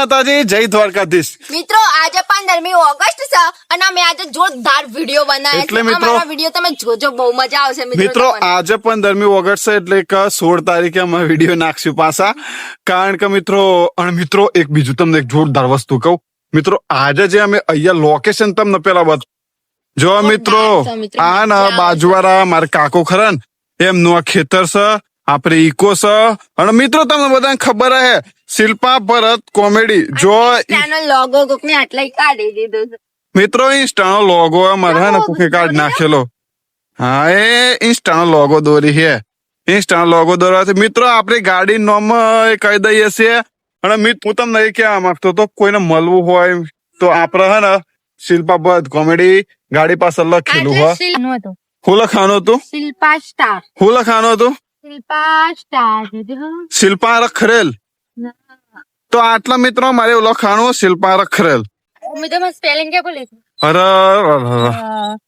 માતાજી, જય દ્વારકાધીશ. મિત્રો આજે 15મી ઓગસ્ટ છે અને અમે આજે જોરદાર વિડીયો બનાવ્યા એટલે છે. મિત્રો- અમારા વિડીયો તમે જોજો, બહુ મજા આવશે મિત્રો તમને. આજે 15મી ઓગસ્ટ છે એટલે કે 16 તારીખે અમે વિડીયો નાખશું પાછા. કારણ કે મિત્રો એક બીજું તમને એક જોરદાર વસ્તુ કહું. મિત્રો આજે જે અમે અહીંયા લોકેશન તમને પેલા બત જો મિત્રો છે મિત્રો, આ મજા ને આવશે. બાજુવાળા મારા કાકો ખરા ને એમનું આ ખેતર છે, આપણે ઈકો છે. અને મિત્રો તમને બધાને ખબર હે શિલ્પા ભરત કોમેડી જો ત્યાંનો લોગો કોકને આટલા કાઢી દીધો છે. મિત્રો ઇન્સ્ટાનો લોગો અમારે હે ને કોકે કાઢી નાખેલો. હા એ ઇન્સ્ટાનો લોગો દોરી છે. ઇન્સ્ટાનો લોગો દોરવાથી મિત્રો આપણી ગાડી નોમ કહી દઈએ છીએ. અને હું તમને એ કહેવા માંગતો તો કોઈને મળવું હોય તો આપણે હે ને શિલ્પા ભરત કોમેડી ગાડી પાસે લખેલું હોય. શિલ્પાનું હતું. હું લખાનું હતું શિલ્પા સ્ટાર. હું લખાનું હતું શિલ્પા સ્ટાર. શિલ્પા રખરેલ. તો આટલા મિત્રો મારે એવું લખાણું શિલ્પા રખરેલ. મેં તો સ્પેલિંગ કે બોલે અરે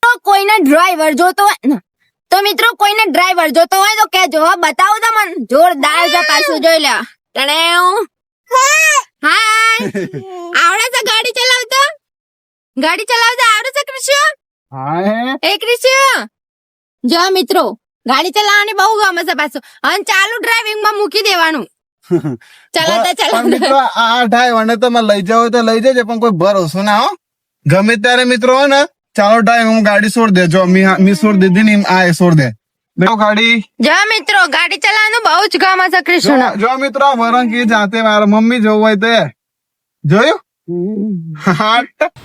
તો કોઈને ડ્રાઈવર જોતો હોય ને તો મિત્રો કોઈને ડ્રાઈવર જોતો હોય તો કેજો હો, બતાવો તમને જોરદાર છે. પાછું જોઈ લે. હાય આવડે છે ગાડી ચલાવતા? ગાડી ચલાવતા આવડે છે કૃષ્ણ? હા એ કૃષ્ણ જો મિત્રો ગાડી ચલાવવાની બહુ ગમે છે પાછું. અને ચાલુ ડ્રાઇવિંગ માં મૂકી દેવાનું. ચલાવતા પણ મિત્રો ચલાવતા આ ડ્રાઈવર તમે લઈ જાવ તો લઈ જજો, પણ કોઈ ભરોસો ના હો. ગમે ત્યારે મિત્રો હો ને ચાલો ડ્રાઈવ હું ગાડી છોડ દે. જો મી છોડ દીધી ને આ એ છોડ દે. ગાડી જો મિત્રો ગાડી ચલાવવાનું બહુ જ ગમે છે કૃષ્ણ. જો મિત્રો વરંગી જાતે મારા મમ્મી જોવું હોય તે જોયું.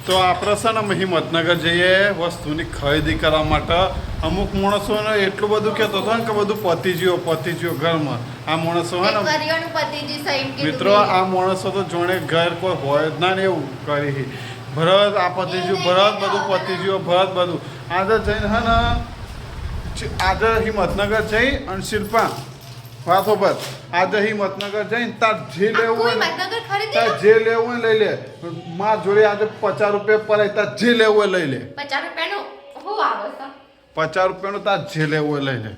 તો આપણે છે ને હિંમતનગર જઈએ વસ્તુની ખરીદી કરવા માટે. અમુક માણસો ને એટલું બધું કહેતો હતો ને કે બધું પતી ગયો ઘરમાં. આ માણસો હે ને મિત્રો આ માણસો તો જોણે ઘર કોઈ હોય જ ના ને એવું કરી. ભરત આ પતી ગયું, ભરત બધું પતી ગયું, ભરત બધું આજે જઈને હે ને આજે હિંમતનગર જઈ અને શિલ્પા વાતો પર આજે હિંમતનગર જઈને તાર જે લેવું હોય ને તાર જે લેવું હોય લઈ લે. માર જોડે આજે 50 રૂપિયા પર તાર જે લેવું હોય લઈ લે. 50 રૂપિયાનું શું આવે છે? 50 રૂપિયાનું તાર જે લેવું હોય લઈ લે.